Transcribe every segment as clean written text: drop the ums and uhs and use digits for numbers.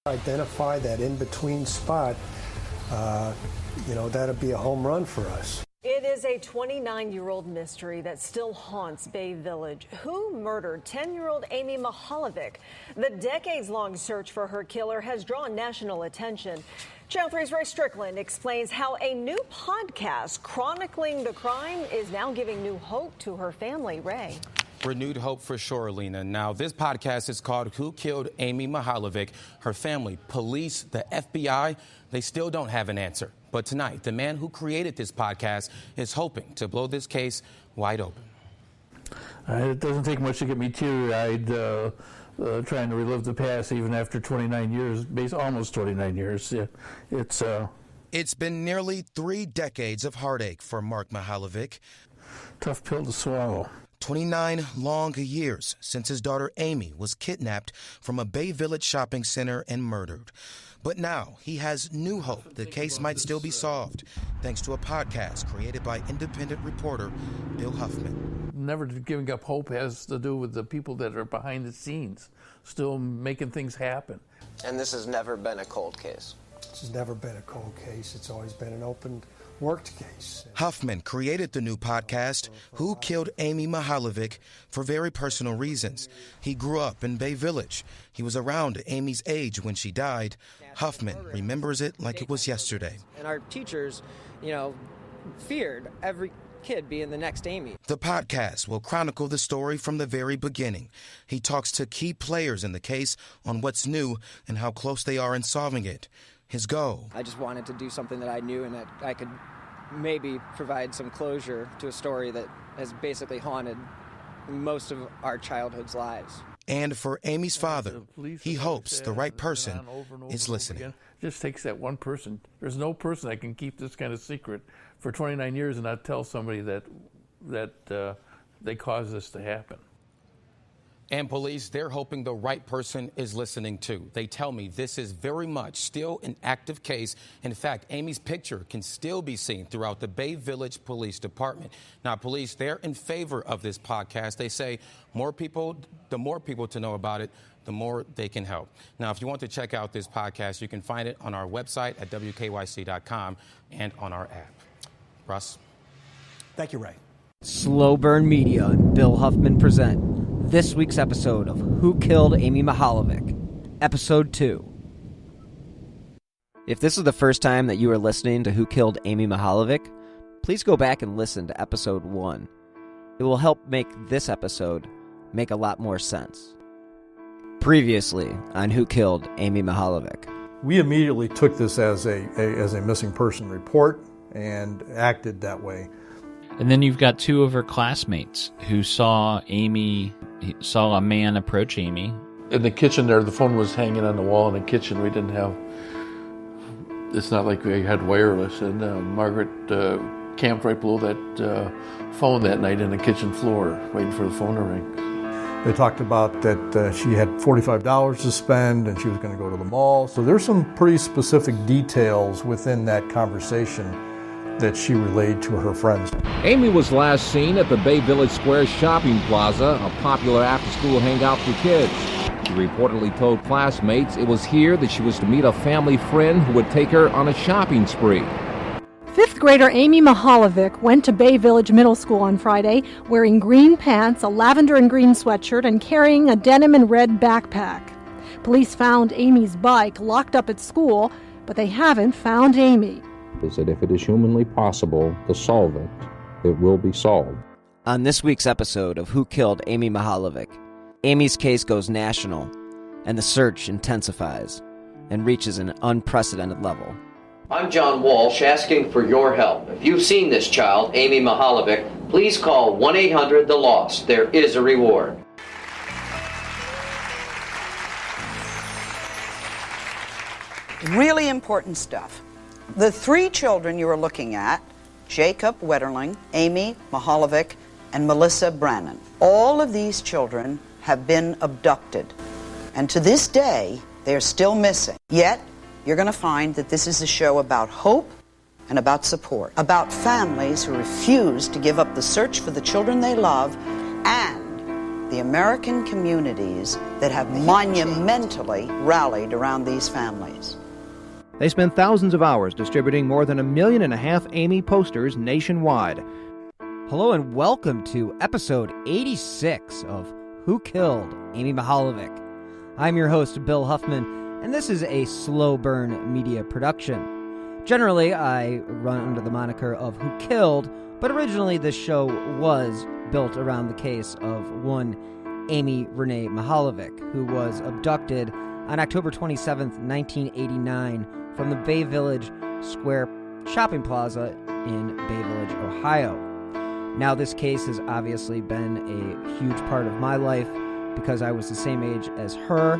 Identify that in-between spot, that'd be a home run for us. It is a 29-year-old mystery that still haunts Bay Village. Who murdered 10-year-old Amy Mihaljevic? The decades-long search for her killer has drawn national attention. Channel 3's Ray Strickland explains how a new podcast chronicling the crime is now giving new hope to her family. Ray. Renewed hope for sure, Lena. Now, this podcast is called Who Killed Amy Mihaljevic? Her family, police, the FBI, they still don't have an answer. But tonight, the man who created this podcast is hoping to blow this case wide open. It doesn't take much to get me teary-eyed trying to relive the past, even after 29 years, almost 29 years. Yeah, It's been nearly 3 decades of heartache for Mark Mihaljevic. Tough pill to swallow. 29 long years since his daughter Amy was kidnapped from a Bay Village shopping center and murdered. But now he has new hope the case might still be solved, thanks to a podcast created by independent reporter Bill Huffman. Never giving up hope has to do with the people that are behind the scenes, still making things happen. And this has never been a cold case? This has never been a cold case. It's always been an open, worked case. Huffman created the new podcast, Who Killed Amy Mihaljevic, for very personal reasons. He grew up in Bay Village. He was around Amy's age when she died. Huffman remembers it like it was yesterday. And our teachers, feared every kid being the next Amy. The podcast will chronicle the story from the very beginning. He talks to key players in the case on what's new and how close they are in solving it. His goal. I just wanted to do something that I knew and that I could maybe provide some closure to a story that has basically haunted most of our childhood's lives. And for Amy's father, he hopes the right person is listening. It just takes that one person. There's no person that can keep this kind of secret for 29 years and not tell somebody that they caused this to happen. And police, they're hoping the right person is listening too. They tell me this is very much still an active case. In fact, Amy's picture can still be seen throughout the Bay Village Police Department. Now, police, they're in favor of this podcast. They say the more people to know about it, the more they can help. Now, if you want to check out this podcast, you can find it on our website at WKYC.com and on our app. Russ? Thank you, Ray. Slow Burn Media and Bill Huffman present this week's episode of Who Killed Amy Mihaljevic, Episode 2. If this is the first time that you are listening to Who Killed Amy Mihaljevic, please go back and listen to Episode 1. It will help make this episode make a lot more sense. Previously on Who Killed Amy Mihaljevic. We immediately took this as a missing person report and acted that way. And then you've got 2 of her classmates who saw a man approach Amy. In the kitchen there, the phone was hanging on the wall in the kitchen. We didn't have, it's not like we had wireless. And Margaret camped right below that phone that night in the kitchen floor, waiting for the phone to ring. They talked about that she had $45 to spend and she was going to go to the mall. So there's some pretty specific details within that conversation that she relayed to her friends. Amy was last seen at the Bay Village Square Shopping Plaza, a popular after-school hangout for kids. She reportedly told classmates it was here that she was to meet a family friend who would take her on a shopping spree. 5th grader Amy Mihaljevic went to Bay Village Middle School on Friday wearing green pants, a lavender and green sweatshirt, and carrying a denim and red backpack. Police found Amy's bike locked up at school, but they haven't found Amy. Is that if it is humanly possible to solve it, it will be solved. On this week's episode of Who Killed Amy Mihaljevic, Amy's case goes national, and the search intensifies and reaches an unprecedented level. I'm John Walsh, asking for your help. If you've seen this child, Amy Mihaljevic, please call 1-800-THE-LOST. There is a reward. Really important stuff. The 3 children you are looking at, Jacob Wetterling, Amy Mihaljevic, and Melissa Brannon, all of these children have been abducted. And to this day, they are still missing. Yet, you're going to find that this is a show about hope and about support, about families who refuse to give up the search for the children they love and the American communities that have monumentally rallied around these families. They spent thousands of hours distributing more than 1.5 million Amy posters nationwide. Hello and welcome to episode 86 of Who Killed Amy Mihaljevic. I'm your host, Bill Huffman, and this is a slow burn media production. Generally, I run under the moniker of Who Killed, but originally this show was built around the case of one Amy Renee Mihaljevic, who was abducted on October 27, 1989, from the Bay Village Square shopping plaza in Bay Village, Ohio. Now, this case has obviously been a huge part of my life because I was the same age as her.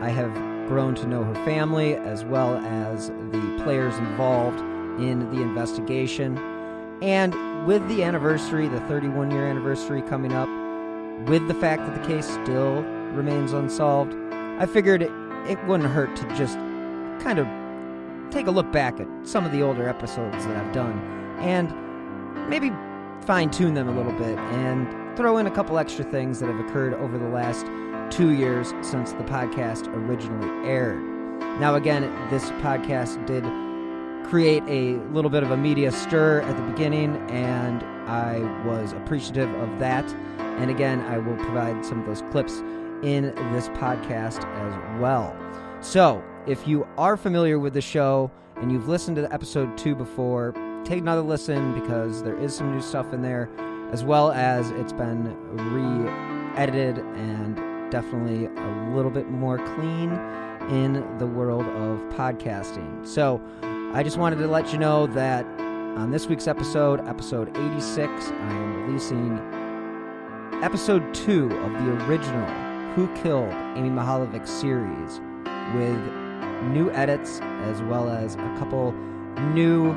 I have grown to know her family as well as the players involved in the investigation. And with the anniversary, the 31-year anniversary coming up, with the fact that the case still remains unsolved, I figured it wouldn't hurt to just kind of take a look back at some of the older episodes that I've done and maybe fine-tune them a little bit and throw in a couple extra things that have occurred over the last 2 years since the podcast originally aired. Now, again, this podcast did create a little bit of a media stir at the beginning, and I was appreciative of that. And again, I will provide some of those clips in this podcast as well. So, if you are familiar with the show and you've listened to episode 2 before, take another listen because there is some new stuff in there, as well as it's been re-edited and definitely a little bit more clean in the world of podcasting. So, I just wanted to let you know that on this week's episode 86, I am releasing episode 2 of the original Who Killed Amy Mihaljevic series with new edits as well as a couple new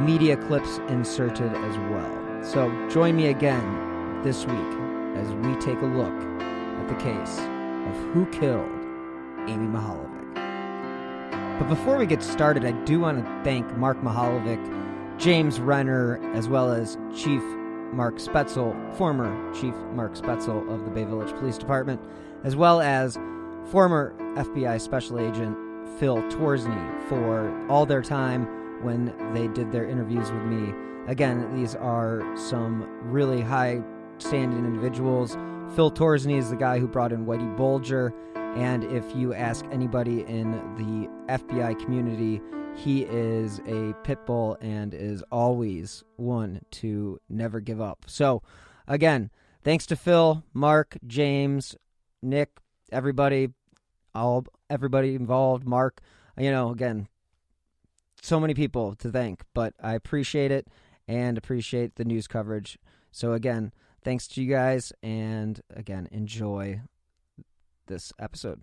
media clips inserted as well. So join me again this week as we take a look at the case of Who Killed Amy Mihaljevic. But before we get started, I do want to thank Mark Mihaljevic, James Renner, as well as Chief Mark Spetzel, former Chief Mark Spetzel of the Bay Village Police Department, as well as former FBI Special Agent Phil Torsney for all their time when they did their interviews with me. Again, these are some really high-standing individuals. Phil Torsney is the guy who brought in Whitey Bulger, and if you ask anybody in the FBI community, he is a pit bull and is always one to never give up. So, again, thanks to Phil, Mark, James, Nick, everybody involved, Mark, again, so many people to thank, but I appreciate it and appreciate the news coverage. So again, thanks to you guys, and again, enjoy this episode.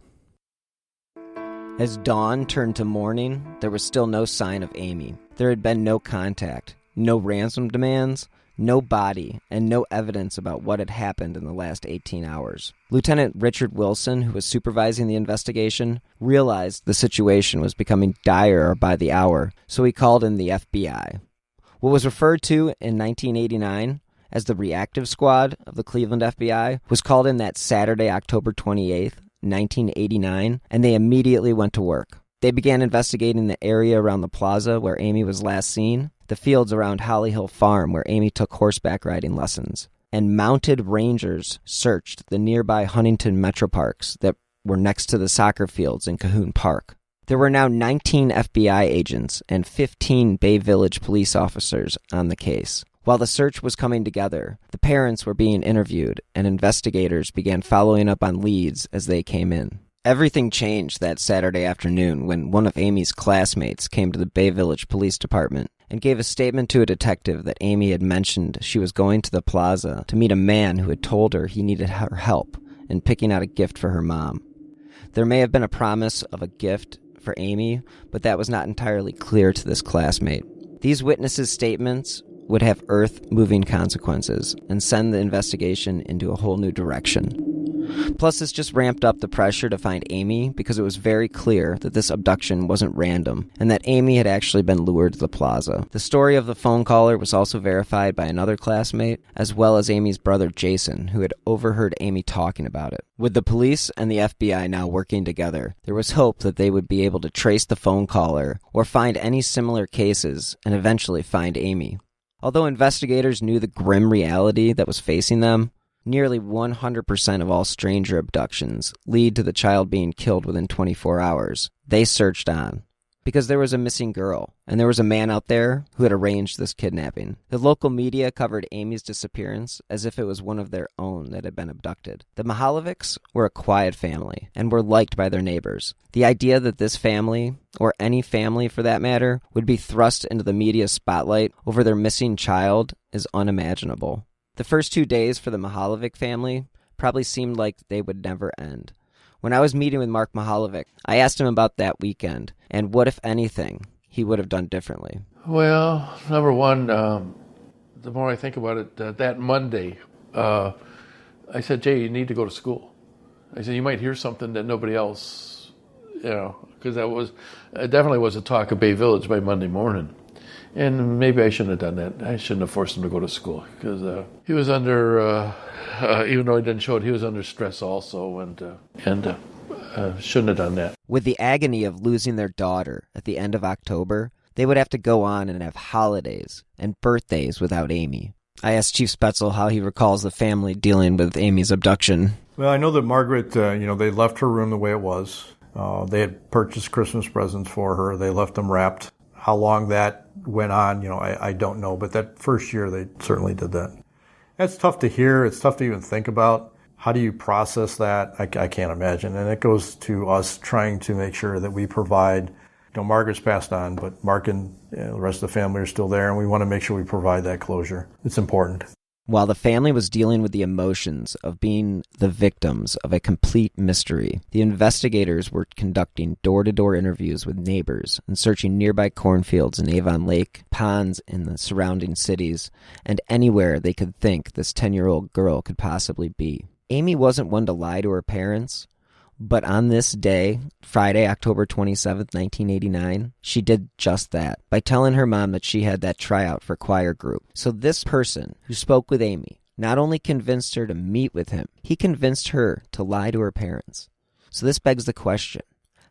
As dawn turned to morning, there was still no sign of Amy. There had been no contact, no ransom demands, no body, and no evidence about what had happened in the last 18 hours. Lieutenant Richard Wilson, who was supervising the investigation, realized the situation was becoming dire by the hour, so he called in the FBI. What was referred to in 1989 as the reactive squad of the Cleveland FBI was called in that Saturday, October 28th, 1989, and they immediately went to work. They began investigating the area around the plaza where Amy was last seen, the fields around Holly Hill Farm where Amy took horseback riding lessons, and mounted rangers searched the nearby Huntington Metro Parks that were next to the soccer fields in Cahoon Park. There were now 19 FBI agents and 15 Bay Village police officers on the case. While the search was coming together, the parents were being interviewed, and investigators began following up on leads as they came in. Everything changed that Saturday afternoon when one of Amy's classmates came to the Bay Village Police Department and gave a statement to a detective that Amy had mentioned she was going to the plaza to meet a man who had told her he needed her help in picking out a gift for her mom. There may have been a promise of a gift for Amy, but that was not entirely clear to this classmate. These witnesses' statements would have earth-moving consequences and send the investigation into a whole new direction. Plus, this just ramped up the pressure to find Amy because it was very clear that this abduction wasn't random and that Amy had actually been lured to the plaza. The story of the phone caller was also verified by another classmate, as well as Amy's brother Jason, who had overheard Amy talking about it. With the police and the FBI now working together, there was hope that they would be able to trace the phone caller or find any similar cases and eventually find Amy. Although investigators knew the grim reality that was facing them, nearly 100% of all stranger abductions lead to the child being killed within 24 hours. They searched on, because there was a missing girl, and there was a man out there who had arranged this kidnapping. The local media covered Amy's disappearance as if it was one of their own that had been abducted. The Mihaljevics were a quiet family, and were liked by their neighbors. The idea that this family, or any family for that matter, would be thrust into the media spotlight over their missing child is unimaginable. The first 2 days for the Mihaljevic family probably seemed like they would never end. When I was meeting with Mark Mihaljevic, I asked him about that weekend and what, if anything, he would have done differently. Well, number one, the more I think about it, that Monday, I said, Jay, you need to go to school. I said, you might hear something that nobody else, because it definitely was a talk of Bay Village by Monday morning. And maybe I shouldn't have done that. I shouldn't have forced him to go to school because he was under, even though he didn't show it, he was under stress also, and shouldn't have done that. With the agony of losing their daughter at the end of October, they would have to go on and have holidays and birthdays without Amy. I asked Chief Spetzel how he recalls the family dealing with Amy's abduction. Well, I know that Margaret, they left her room the way it was. They had purchased Christmas presents for her. They left them wrapped. How long that went on, I don't know. But that first year, they certainly did that. That's tough to hear. It's tough to even think about. How do you process that? I can't imagine. And it goes to us trying to make sure that we provide, Margaret's passed on, but Mark and the rest of the family are still there, and we want to make sure we provide that closure. It's important. While the family was dealing with the emotions of being the victims of a complete mystery, the investigators were conducting door-to-door interviews with neighbors and searching nearby cornfields in Avon Lake, ponds in the surrounding cities, and anywhere they could think this 10-year-old girl could possibly be. Amy wasn't one to lie to her parents, but on this day, Friday, October 27th, 1989, she did just that by telling her mom that she had that tryout for choir group. So this person who spoke with Amy not only convinced her to meet with him, he convinced her to lie to her parents. So this begs the question,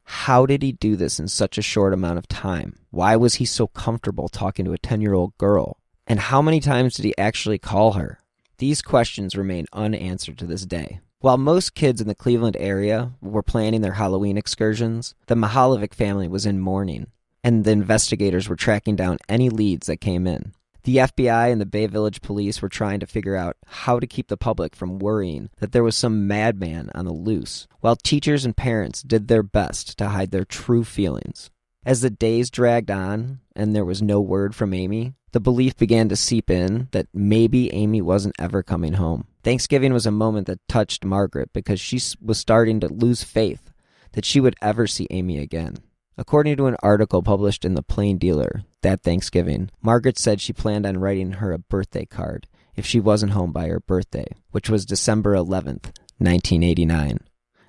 how did he do this in such a short amount of time? Why was he so comfortable talking to a 10-year-old girl? And how many times did he actually call her? These questions remain unanswered to this day. While most kids in the Cleveland area were planning their Halloween excursions, the Mihaljevic family was in mourning, and the investigators were tracking down any leads that came in. The FBI and the Bay Village police were trying to figure out how to keep the public from worrying that there was some madman on the loose, while teachers and parents did their best to hide their true feelings. As the days dragged on and there was no word from Amy, the belief began to seep in that maybe Amy wasn't ever coming home. Thanksgiving was a moment that touched Margaret because she was starting to lose faith that she would ever see Amy again. According to an article published in the Plain Dealer that Thanksgiving, Margaret said she planned on writing her a birthday card if she wasn't home by her birthday, which was December 11th, 1989,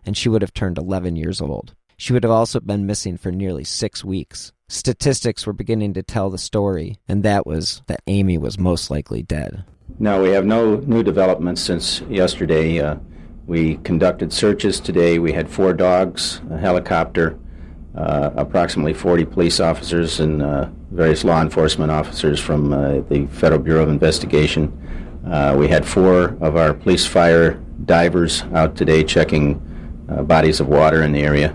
and she would have turned 11 years old. She would have also been missing for nearly 6 weeks. Statistics were beginning to tell the story, and that was that Amy was most likely dead. No, we have no new developments since yesterday. We conducted searches today. We had 4 dogs, a helicopter, approximately 40 police officers and various law enforcement officers from the Federal Bureau of Investigation. We had 4 of our police fire divers out today checking bodies of water in the area,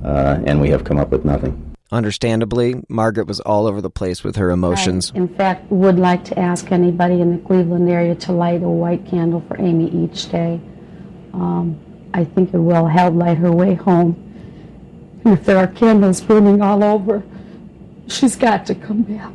and we have come up with nothing. Understandably, Margaret was all over the place with her emotions. I, in fact, would like to ask anybody in the Cleveland area to light a white candle for Amy each day. I think it will help light her way home. And if there are candles burning all over, she's got to come back.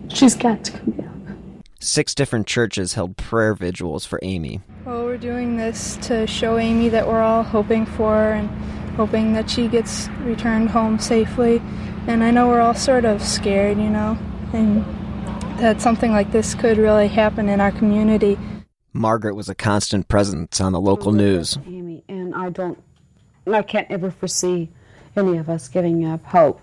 She's got to come back. 6 different churches held prayer vigils for Amy. Well, we're doing this to show Amy that we're all hoping for her and hoping that she gets returned home safely. And I know we're all sort of scared, and that something like this could really happen in our community. Margaret was a constant presence on the local news. Amy, and I can't ever foresee any of us giving up hope.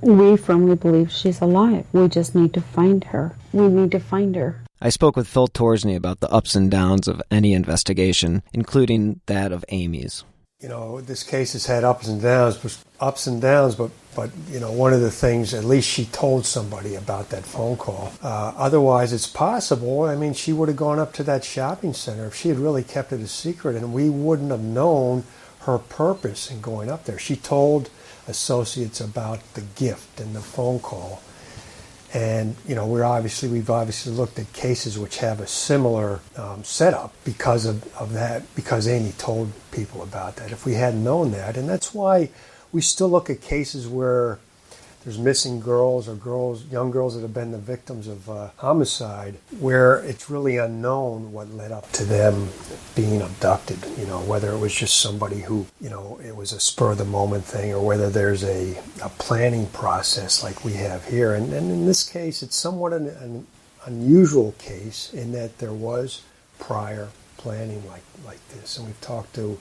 We firmly believe she's alive. We just need to find her. We need to find her. I spoke with Phil Torsney about the ups and downs of any investigation, including that of Amy's. You know, this case has had ups and downs, but you know, one of the things, at least she told somebody about that phone call. Otherwise, it's possible. I mean, she would have gone up to that shopping center if she had really kept it a secret, and we wouldn't have known her purpose in going up there. She told associates about the gift and the phone call. And, you know, we've obviously looked at cases which have a similar setup because of that, because Amy told people about that. If we hadn't known that, and that's why we still look at cases where there's missing girls or young girls that have been the victims of homicide, where it's really unknown what led up to them being abducted, you know, whether it was just somebody who, you know, it was a spur-of-the-moment thing, or whether there's a planning process like we have here. And in this case, it's somewhat an unusual case in that there was prior planning like this. And we've talked to,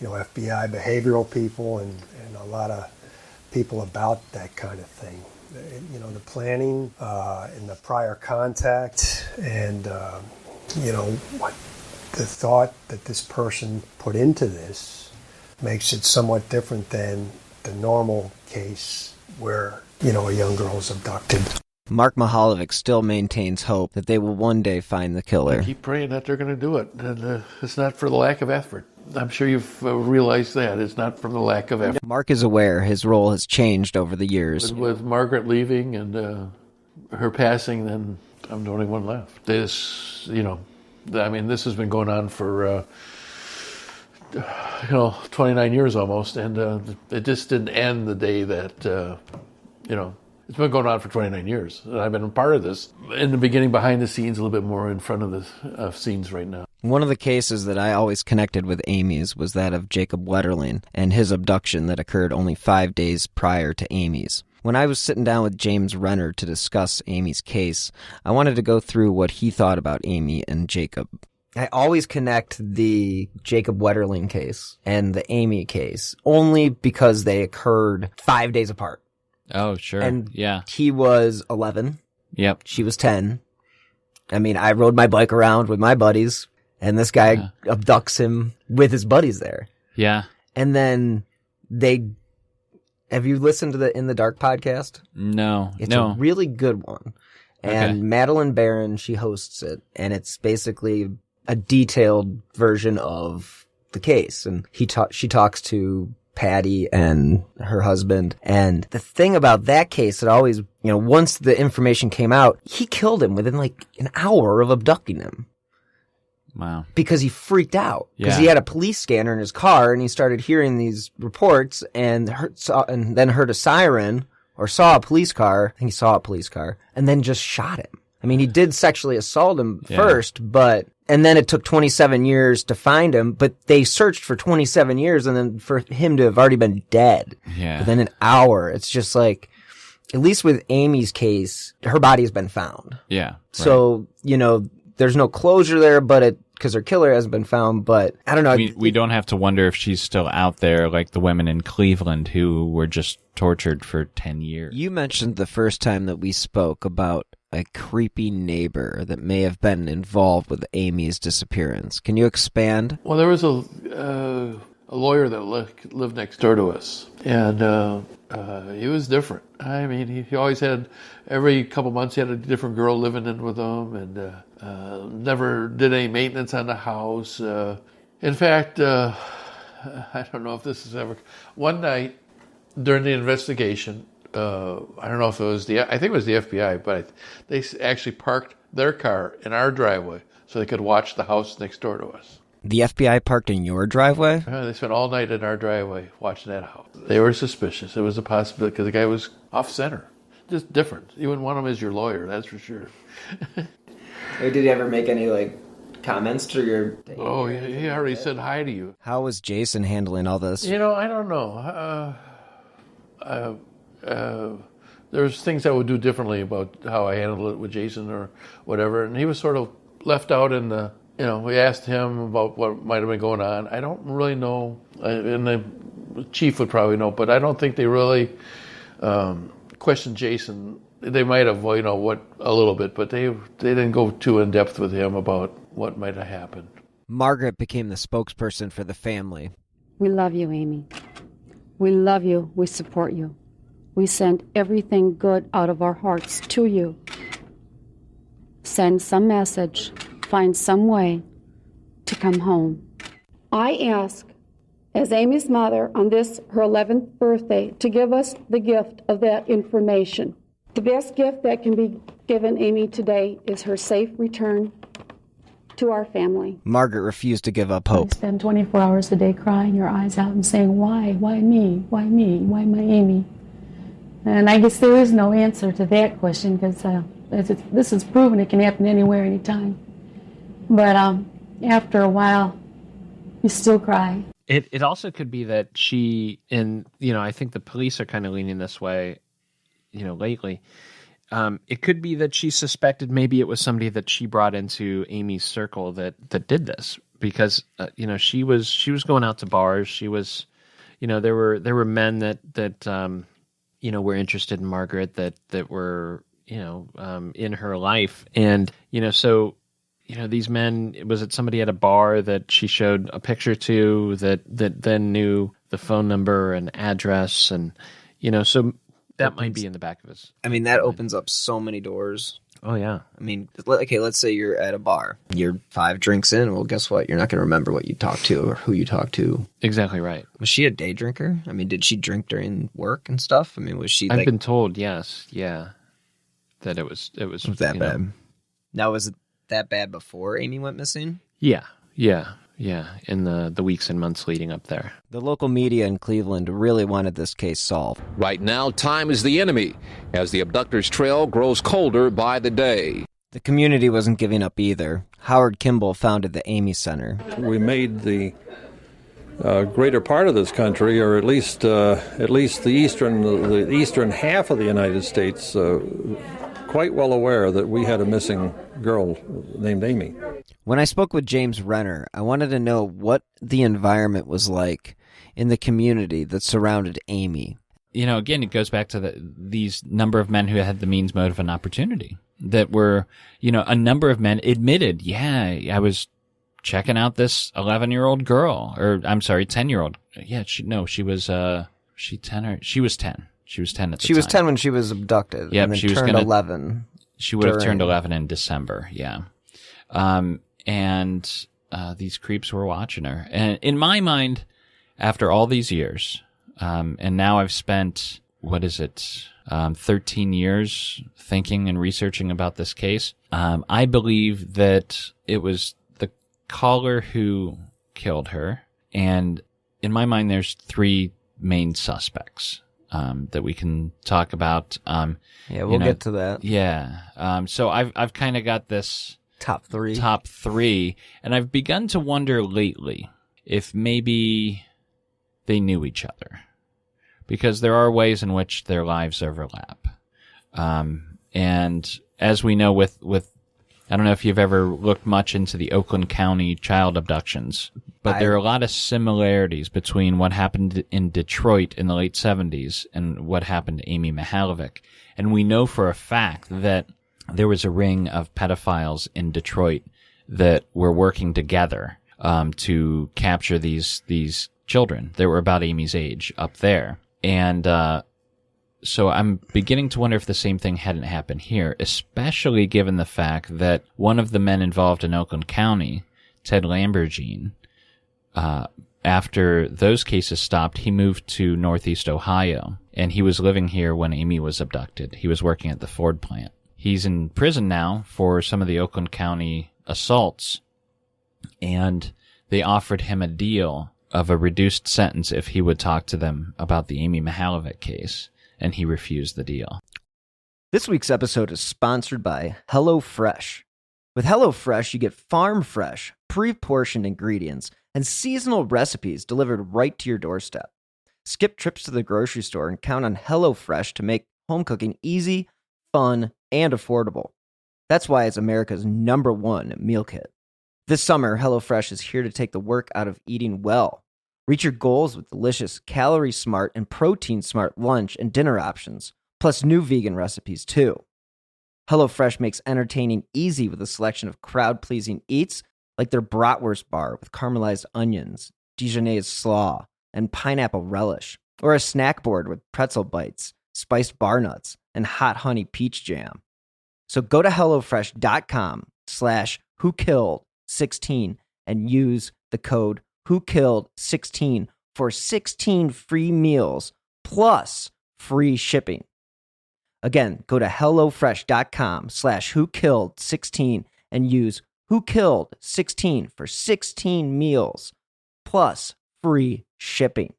you know, FBI behavioral people and a lot of people about that kind of thing. You know, the planning and the prior contact and, you know, what the thought that this person put into this makes it somewhat different than the normal case where, you know, a young girl is abducted. Mark Mihaljevic still maintains hope that they will one day find the killer. I keep praying that they're going to do it, and it's not for the lack of effort. I'm sure you've realized that. It's not from the lack of effort. Mark is aware his role has changed over the years. With Margaret leaving and her passing, then I'm the only one left. This, you know, I mean, this has been going on for, 29 years almost, and it just didn't end the day that, you know, it's been going on for 29 years. And I've been a part of this. In the beginning, behind the scenes, a little bit more in front of the scenes right now. One of the cases that I always connected with Amy's was that of Jacob Wetterling and his abduction that occurred only 5 days prior to Amy's. When I was sitting down with James Renner to discuss Amy's case, I wanted to go through what he thought about Amy and Jacob. I always connect the Jacob Wetterling case and the Amy case only because they occurred 5 days apart. Oh, sure. And yeah. He was 11. Yep. She was 10. I mean, I rode my bike around with my buddies, and this guy abducts him with his buddies there. Yeah. And then have you listened to the In the Dark podcast? No. It's a really good one. And Madeline Barron, she hosts it, and it's basically a detailed version of the case. And she talks to Patty and her husband. And the thing about that case, it always, you know, once the information came out, he killed him within like an hour of abducting him. Wow. Because he freaked out. Because he had a police scanner in his car and he started hearing these reports and then heard a siren or saw a police car. I think he saw a police car and then just shot him. I mean, he did sexually assault him first, and then it took 27 years to find him, but they searched for 27 years and then for him to have already been dead within an hour. It's just like, at least with Amy's case, her body has been found. Yeah. Right. So, you know, there's no closure there, because her killer hasn't been found, but I don't know. We don't have to wonder if she's still out there like the women in Cleveland who were just tortured for 10 years. You mentioned the first time that we spoke about a creepy neighbor that may have been involved with Amy's disappearance. Can you expand? Well, there was a lawyer that lived next door to us, and he was different. I mean, he always had, every couple months he had a different girl living in with him, and never did any maintenance on the house. In fact, I don't know if this is ever, one night during the investigation, I don't know if it was I think it was the FBI, but they actually parked their car in our driveway so they could watch the house next door to us. The FBI parked in your driveway? They spent all night in our driveway watching that house. They were suspicious. It was a possibility because the guy was off center. Just different. You wouldn't want him as your lawyer, that's for sure. Did he ever make any, comments to your... Oh, he already said hi to you. How was Jason handling all this? You know, I don't know. There's things I would do differently about how I handled it with Jason or whatever, and he was sort of left out in the we asked him about what might have been going on. I don't really know, and the chief would probably know, but I don't think they really questioned Jason. They might have, a little bit, but they didn't go too in depth with him about what might have happened. Margaret became the spokesperson for the family. We love you, Amy. We love you. We support you. We send everything good out of our hearts to you. Send some message, find some way to come home. I ask, as Amy's mother on this, her 11th birthday, to give us the gift of that information. The best gift that can be given Amy today is her safe return to our family. Margaret refused to give up hope. I spend 24 hours a day crying your eyes out and saying, why? Why me? Why me? Why my Amy? And I guess there is no answer to that question because this is proven it can happen anywhere, anytime. But after a while, you still cry. It also could be that she, and I think the police are kind of leaning this way, lately. It could be that she suspected maybe it was somebody that she brought into Amy's circle that did this because she was going out to bars. She was, there were men that were interested in Margaret that were in her life, and so these men, was it somebody at a bar that she showed a picture to that then knew the phone number and address, and so. That might be in the back of his. I mean, that opens up so many doors. Oh, yeah. I mean, okay, let's say you're at a bar. You're 5 drinks in. Well, guess what? You're not going to remember what you talked to or who you talked to. Exactly right. Was she a day drinker? I mean, did she drink during work and stuff? I mean, was she I've been told, yes. Yeah. That it was that bad. Now, was it that bad before Amy went missing? Yeah. In the weeks and months leading up there. The local media in Cleveland really wanted this case solved. Right now, time is the enemy as the abductor's trail grows colder by the day. The community wasn't giving up either. Howard Kimball founded the Amy Center. We made the greater part of this country, or at least the eastern half of the United States, quite well aware that we had a missing girl named Amy. When I spoke with James Renner, I wanted to know what the environment was like in the community that surrounded Amy. Again, it goes back to these number of men who had the means, motive, and opportunity. That were, a number of men admitted, I was checking out this 11-year-old girl, or I'm sorry, 10-year-old. Yeah, she was 10 or she was 10. She was 10 at the time. She was 10 when she was abducted. Yep, and then she was turned 11. She would have turned 11 in December. Yeah. And these creeps were watching her. And in my mind, after all these years, and now I've spent, 13 years thinking and researching about this case, I believe that it was the caller who killed her. And in my mind, there's 3 main suspects that we can talk about. We'll get to that. Yeah. So I've kind of got this Top three. And I've begun to wonder lately if maybe they knew each other. Because there are ways in which their lives overlap. And as we know with I don't know if you've ever looked much into the Oakland County child abductions, but there are a lot of similarities between what happened in Detroit in the late 70s and what happened to Amy Mihaljevic. And we know for a fact that there was a ring of pedophiles in Detroit that were working together to capture these children. They were about Amy's age up there. And so I'm beginning to wonder if the same thing hadn't happened here, especially given the fact that one of the men involved in Oakland County, Ted Lamborghini, after those cases stopped, he moved to Northeast Ohio, and he was living here when Amy was abducted. He was working at the Ford plant. He's in prison now for some of the Oakland County assaults, and they offered him a deal of a reduced sentence if he would talk to them about the Amy Mihaljevic case, and he refused the deal. This week's episode is sponsored by HelloFresh. With HelloFresh, you get farm-fresh, pre-portioned ingredients and seasonal recipes delivered right to your doorstep. Skip trips to the grocery store and count on HelloFresh to make home cooking easy, fun, and affordable. That's why it's America's #1 meal kit. This summer, HelloFresh is here to take the work out of eating well. Reach your goals with delicious, calorie-smart and protein-smart lunch and dinner options, plus new vegan recipes, too. HelloFresh makes entertaining easy with a selection of crowd-pleasing eats like their bratwurst bar with caramelized onions, Dijonnaise slaw, and pineapple relish, or a snack board with pretzel bites, spiced bar nuts, and hot honey peach jam. So go to HelloFresh.com/WhoKilled16 and use the code WhoKilled16 for 16 free meals plus free shipping. Again, go to HelloFresh.com/WhoKilled16 and use WhoKilled16 for 16 meals plus free shipping.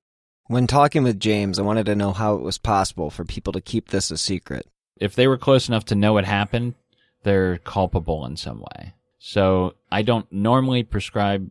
When talking with James, I wanted to know how it was possible for people to keep this a secret. If they were close enough to know what happened, they're culpable in some way. So I don't normally ascribe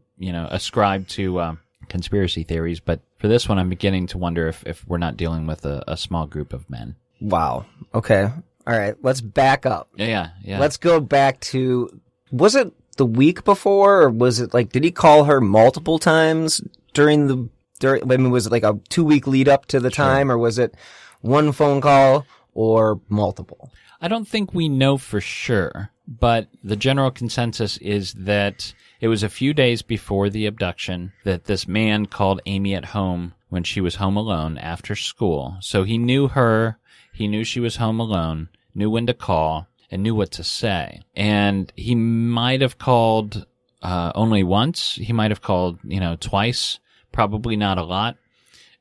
to conspiracy theories, but for this one, I'm beginning to wonder if we're not dealing with a small group of men. Wow. Okay. All right. Let's back up. Yeah. Let's go back to, was it the week before, or was it did he call her multiple times was it like a 2-week lead up to the time, or was it one phone call or multiple? I don't think we know for sure, but the general consensus is that it was a few days before the abduction that this man called Amy at home when she was home alone after school. So he knew her, he knew she was home alone, knew when to call, and knew what to say. And he might have called only once. He might have called, twice, probably not a lot.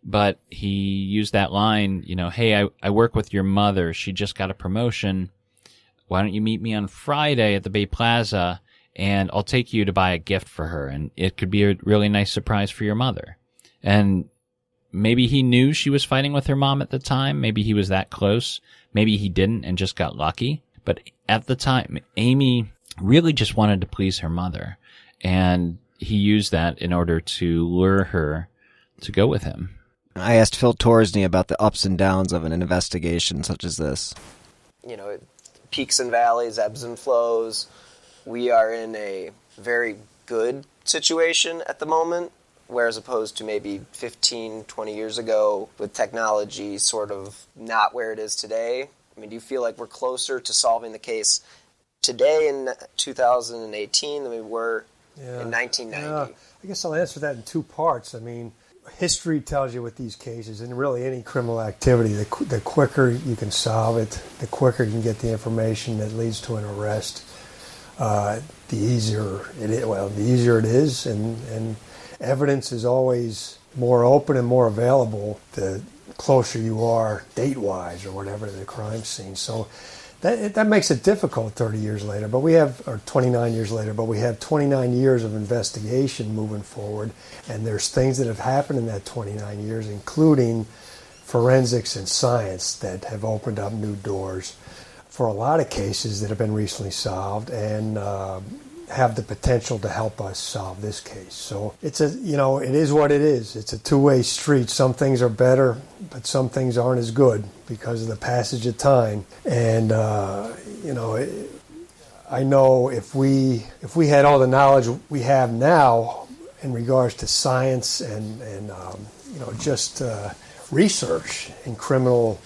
But he used that line, hey, I work with your mother. She just got a promotion. Why don't you meet me on Friday at the Bay Plaza, and I'll take you to buy a gift for her, and it could be a really nice surprise for your mother. And maybe he knew she was fighting with her mom at the time. Maybe he was that close. Maybe he didn't and just got lucky. But at the time, Amy really just wanted to please her mother, and he used that in order to lure her to go with him. I asked Phil Torsney about the ups and downs of an investigation such as this. Peaks and valleys, ebbs and flows. We are in a very good situation at the moment, whereas opposed to maybe 15, 20 years ago with technology sort of not where it is today. I mean, do you feel like we're closer to solving the case today in 2018 than we were in 1990? I guess I'll answer that in two parts. I mean, history tells you with these cases, and really any criminal activity, the quicker you can solve it, the quicker you can get the information that leads to an arrest, the easier it is. Well, the easier it is, and evidence is always more open and more available the closer you are date-wise or whatever to the crime scene. So that makes it difficult 30 years later, or 29 years later, but we have 29 years of investigation moving forward, and there's things that have happened in that 29 years, including forensics and science, that have opened up new doors for a lot of cases that have been recently solved and have the potential to help us solve this case. So it is what it is. It's a two-way street. Some things are better, but some things aren't as good because of the passage of time. And I know if we had all the knowledge we have now in regards to science and just research in criminal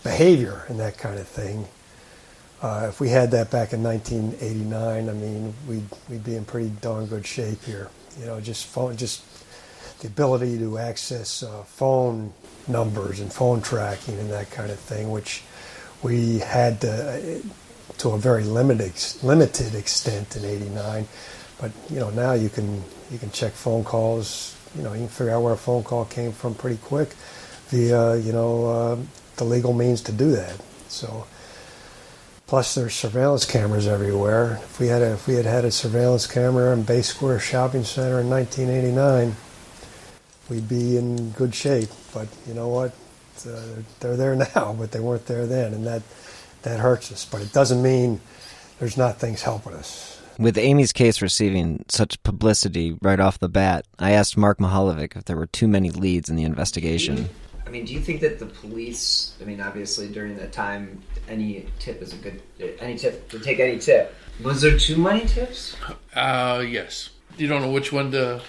behavior and that kind of thing. If we had that back in 1989, I mean, we'd be in pretty darn good shape here. Just the ability to access phone numbers and phone tracking and that kind of thing, which we had to a very limited extent in '89. But now you can check phone calls. You can figure out where a phone call came from pretty quick via the legal means to do that. So. Plus, there's surveillance cameras everywhere. If we had a surveillance camera in Bay Square Shopping Center in 1989, we'd be in good shape. But you know what? They're there now, but they weren't there then, and that hurts us. But it doesn't mean there's not things helping us. With Amy's case receiving such publicity right off the bat, I asked Mark Mihaljevic if there were too many leads in the investigation. I mean, do you think that the police, I mean, obviously during that time, any tip is a good, any tip, to take any tip. Was there too many tips? Yes. You don't know which one to,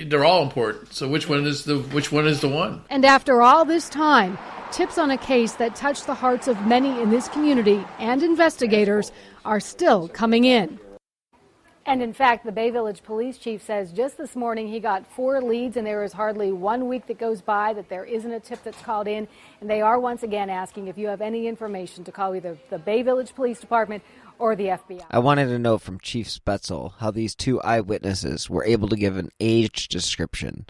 they're all important. So which one is the one? And after all this time, tips on a case that touched the hearts of many in this community and investigators are still coming in. And in fact, the Bay Village police chief says just this morning he got 4 leads, and there is hardly 1 week that goes by that there isn't a tip that's called in. And they are once again asking if you have any information to call either the Bay Village Police Department or the FBI. I wanted to know from Chief Spetzel how these 2 eyewitnesses were able to give an age description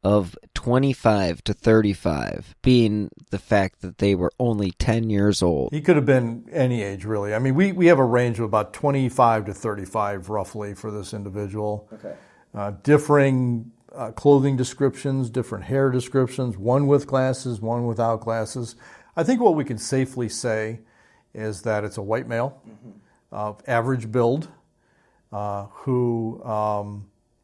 of 25 to 35, being the fact that they were only 10 years old. He could have been any age, really. I mean, we have a range of about 25 to 35, roughly, for this individual. Okay. Differing clothing descriptions, different hair descriptions, one with glasses, one without glasses. I think what we can safely say is that it's a white male of average build who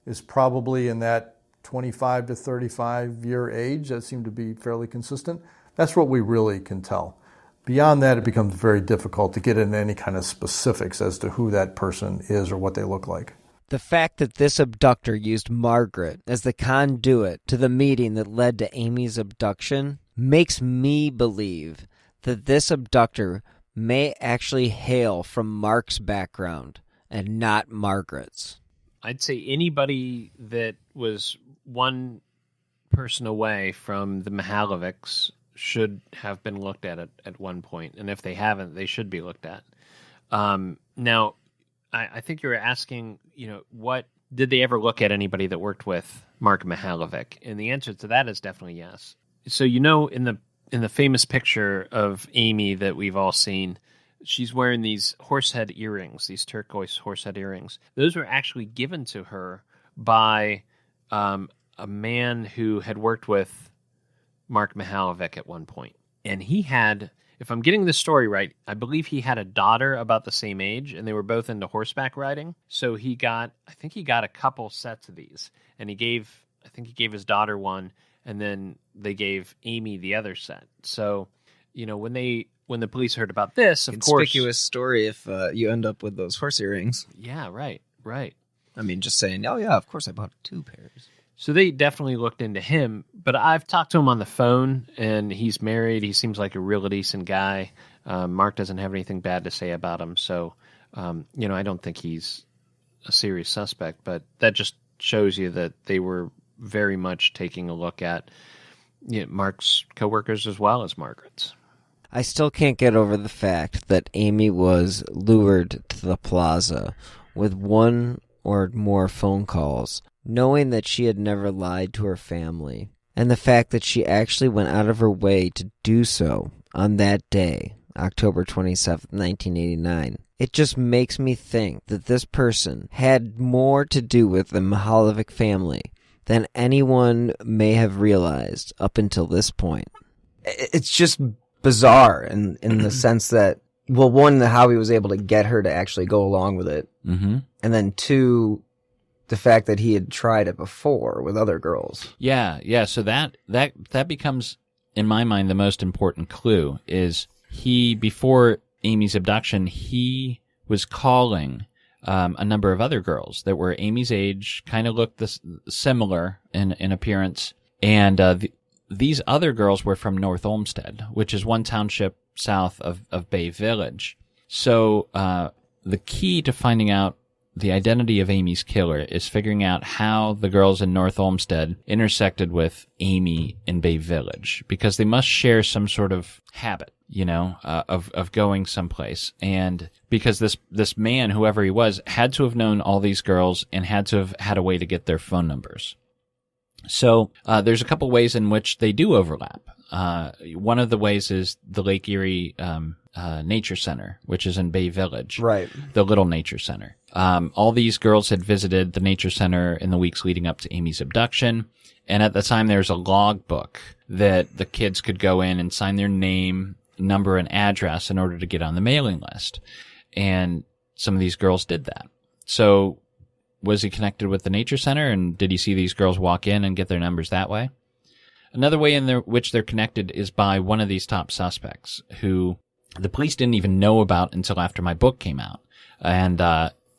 is probably in that 25 to 35 year age. That seemed to be fairly consistent. That's what we really can tell. Beyond that, it becomes very difficult to get into any kind of specifics as to who that person is or what they look like. The fact that this abductor used Margaret as the conduit to the meeting that led to Amy's abduction makes me believe that this abductor may actually hail from Mark's background and not Margaret's. I'd say anybody that was one person away from the Mihaljevics should have been looked at one point, and if they haven't, they should be looked at. Now, I think you were asking, what did they ever look at anybody that worked with Mark Mihaljevic? And the answer to that is definitely yes. So in the famous picture of Amy that we've all seen, she's wearing these horsehead earrings, these turquoise horsehead earrings. Those were actually given to her by a man who had worked with Mark Mihaljevic at one point. And he had, if I'm getting this story right, I believe he had a daughter about the same age, and they were both into horseback riding. So I think he got a couple sets of these. And I think he gave his daughter one, and then they gave Amy the other set. So, when the police heard about this, of course... Conspicuous story if you end up with those horse earrings. Yeah, right. I mean, just saying, oh yeah, of course I bought 2 pairs. So they definitely looked into him, but I've talked to him on the phone, and he's married. He seems like a real decent guy. Mark doesn't have anything bad to say about him, so, I don't think he's a serious suspect, but that just shows you that they were very much taking a look at Mark's coworkers as well as Margaret's. I still can't get over the fact that Amy was lured to the plaza with 1 or more phone calls, knowing that she had never lied to her family, and the fact that she actually went out of her way to do so on that day, October 27th, 1989. It just makes me think that this person had more to do with the Mihaljevic family than anyone may have realized up until this point. It's just bizarre in the sense that, well, one, how he was able to get her to actually go along with it, and then 2, the fact that he had tried it before with other girls. Yeah. So that becomes, in my mind, the most important clue is before Amy's abduction, he was calling a number of other girls that were Amy's age, kind of looked similar in appearance, and these other girls were from North Olmsted, which is one township south of Bay Village. So the key to finding out the identity of Amy's killer is figuring out how the girls in North Olmsted intersected with Amy in Bay Village, because they must share some sort of habit, of going someplace. And because this man, whoever he was, had to have known all these girls and had to have had a way to get their phone numbers. So there's a couple ways in which they do overlap. One of the ways is the Lake Erie Nature Center, which is in Bay Village. Right. The Little Nature Center. All these girls had visited the Nature Center in the weeks leading up to Amy's abduction. And at the time, there's a log book that the kids could go in and sign their name, number, and address in order to get on the mailing list. And some of these girls did that. So was he connected with the Nature Center, and did he see these girls walk in and get their numbers that way? Another way in which they're connected is by one of these top suspects who the police didn't even know about until after my book came out. And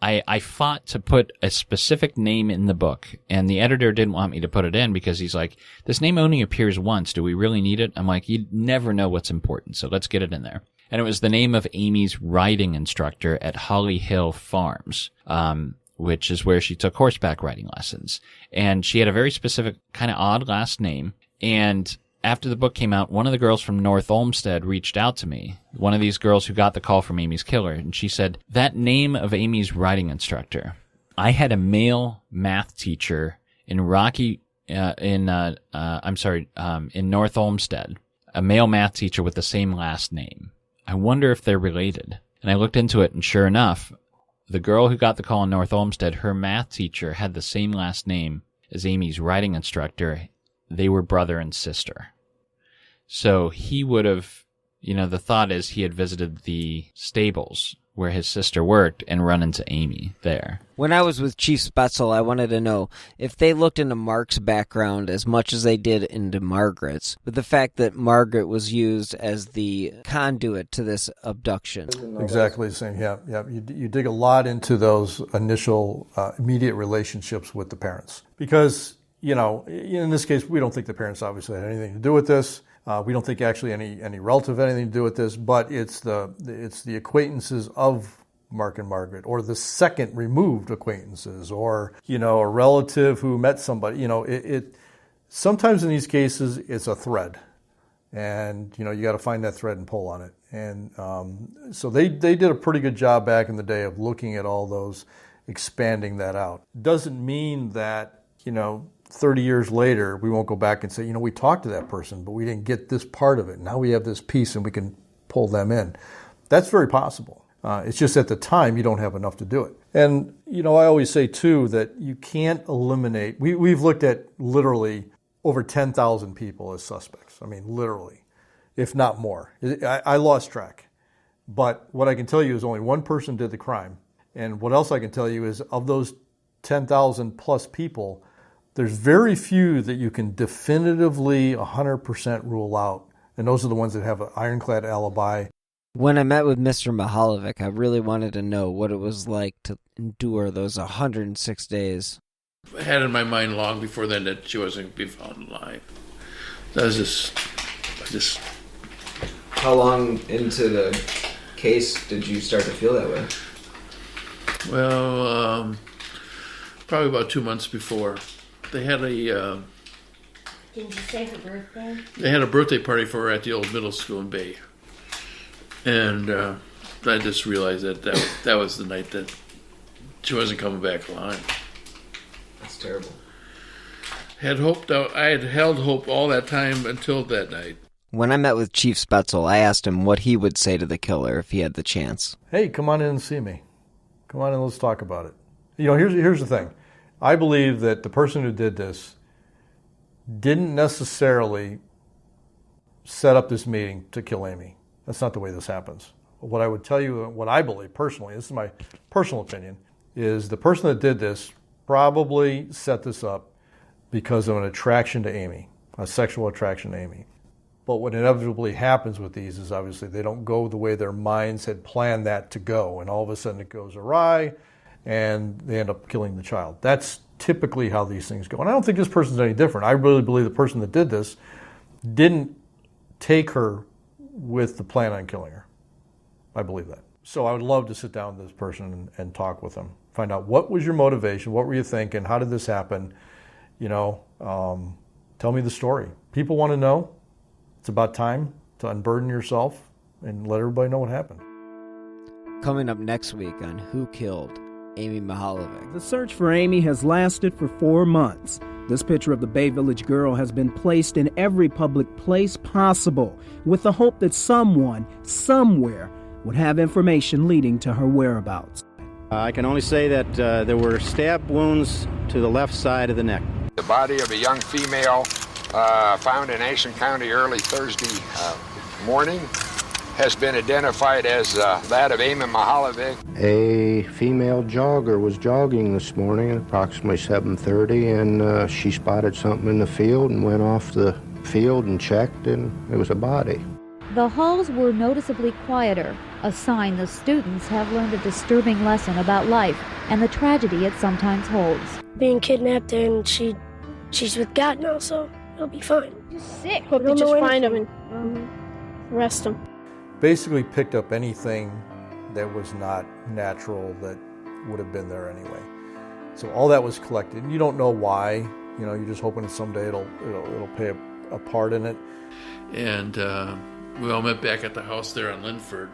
I fought to put a specific name in the book, and the editor didn't want me to put it in because he's like, this name only appears once. Do we really need it? I'm like, you never know what's important, so let's get it in there. And it was the name of Amy's riding instructor at Holly Hill Farms, which is where she took horseback riding lessons. And she had a very specific, kind of odd last name. And after the book came out, one of the girls from North Olmsted reached out to me, one of these girls who got the call from Amy's killer, and she said, that name of Amy's riding instructor, I had a male math teacher in North Olmsted, a male math teacher with the same last name. I wonder if they're related. And I looked into it, and sure enough, the girl who got the call in North Olmsted, her math teacher had the same last name as Amy's riding instructor. They were brother and sister. So he would have, the thought is he had visited the stables where his sister worked and run into Amy there. When I was with Chief Spetzel, I wanted to know if they looked into Mark's background as much as they did into Margaret's, with the fact that Margaret was used as the conduit to this abduction. Exactly the same, yeah. You dig a lot into those initial immediate relationships with the parents. Because, in this case, we don't think the parents obviously had anything to do with this. We don't think actually any relative had anything to do with this, but it's the acquaintances of Mark and Margaret, or the second removed acquaintances, or a relative who met somebody. It sometimes in these cases it's a thread, and you got to find that thread and pull on it. And so they did a pretty good job back in the day of looking at all those, expanding that out. Doesn't mean that 30 years later, we won't go back and say, we talked to that person, but we didn't get this part of it. Now we have this piece and we can pull them in. That's very possible. It's just at the time you don't have enough to do it. And, I always say, too, that you can't eliminate. We've looked at literally over 10,000 people as suspects. I mean, literally, if not more. I lost track. But what I can tell you is only one person did the crime. And what else I can tell you is of those 10,000 plus people, there's very few that you can definitively 100% rule out. And those are the ones that have an ironclad alibi. When I met with Mr. Mihaljevic, I really wanted to know what it was like to endure those 106 days. I had in my mind long before then that she wasn't going to be found alive. That was just... How long into the case did you start to feel that way? Well, probably about 2 months before. They had a... Didn't you say her birthday? They had a birthday party for her at the old middle school in Bay. And I just realized that was the night that she wasn't coming back alive. That's terrible. I had held hope all that time until that night. When I met with Chief Spetzel, I asked him what he would say to the killer if he had the chance. Hey, come on in and see me. Come on in, let's talk about it. Here's the thing. I believe that the person who did this didn't necessarily set up this meeting to kill Amy. That's not the way this happens. What I would tell you, what I believe personally, this is my personal opinion, is the person that did this probably set this up because of an attraction to Amy, a sexual attraction to Amy. But what inevitably happens with these is obviously they don't go the way their minds had planned that to go, and all of a sudden it goes awry, and they end up killing the child. That's typically how these things go. And I don't think this person's any different. I really believe the person that did this didn't take her with the plan on killing her. I believe that. So I would love to sit down with this person and talk with them. Find out what was your motivation, what were you thinking, how did this happen? Tell me the story. People want to know. It's about time to unburden yourself and let everybody know what happened. Coming up next week on Who Killed Amy Mihaljevic. The search for Amy has lasted for 4 months. This picture of the Bay Village girl has been placed in every public place possible with the hope that someone, somewhere, would have information leading to her whereabouts. I can only say that there were stab wounds to the left side of the neck. The body of a young female found in Ashen County early Thursday morning has been identified as that of Amy Mihaljevic. A female jogger was jogging this morning at approximately 7:30, and she spotted something in the field and went off the field and checked, and it was a body. The halls were noticeably quieter, a sign the students have learned a disturbing lesson about life and the tragedy it sometimes holds. Being kidnapped, and she's with God now, so it'll be fine. He's sick. Hope they just find him and arrest him. Basically picked up anything that was not natural that would have been there anyway. So all that was collected. You don't know why. You're just hoping that someday it'll play a part in it. And we all met back at the house there on Linford.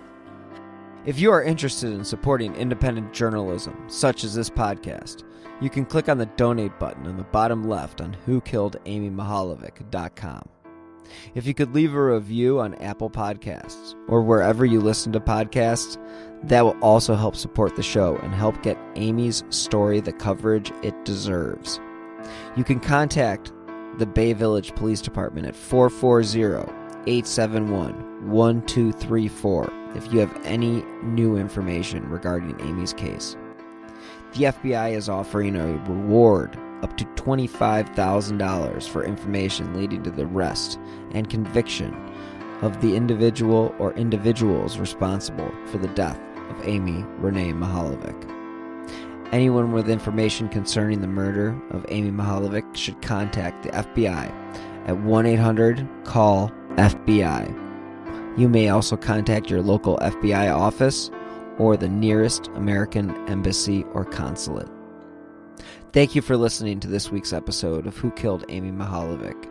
If you are interested in supporting independent journalism, such as this podcast, you can click on the donate button on the bottom left on whokilledamymihaljevic.com. If you could leave a review on Apple Podcasts or wherever you listen to podcasts, that will also help support the show and help get Amy's story the coverage it deserves. You can contact the Bay Village Police Department at 440-871-1234 if you have any new information regarding Amy's case. The FBI is offering a reward up to $25,000 for information leading to the arrest and conviction of the individual or individuals responsible for the death of Amy Renee Mihaljevic. Anyone with information concerning the murder of Amy Mihaljevic should contact the FBI at 1-800-CALL-FBI. You may also contact your local FBI office or the nearest American embassy or consulate. Thank you for listening to this week's episode of Who Killed Amy Mihaljevic.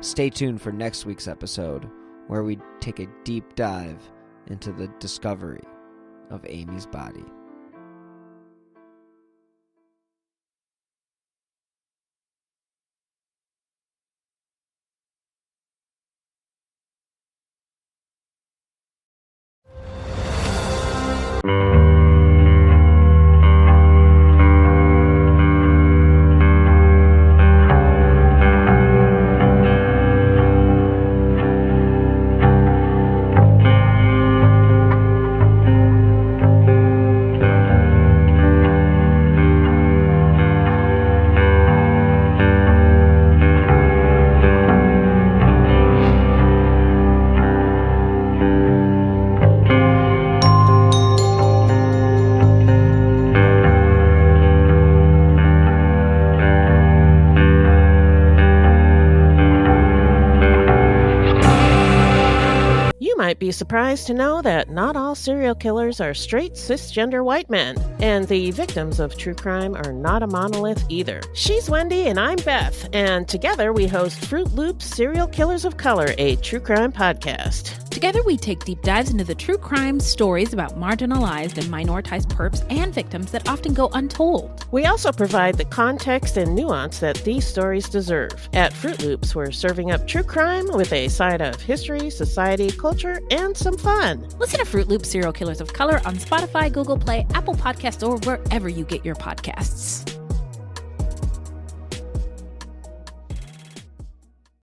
Stay tuned for next week's episode, where we take a deep dive into the discovery of Amy's body. Be surprised to know that not all serial killers are straight cisgender white men, and the victims of true crime are not a monolith either. She's Wendy and I'm Beth, and together we host Fruit Loops Serial Killers of Color, a true crime podcast. Together we take deep dives into the true crime stories about marginalized and minoritized perps and victims that often go untold. We also provide the context and nuance that these stories deserve. At Fruit Loops, we're serving up true crime with a side of history, society, culture, and some fun. Listen to Fruit Loops Serial Killers of Color on Spotify, Google Play, Apple Podcasts, or wherever you get your podcasts.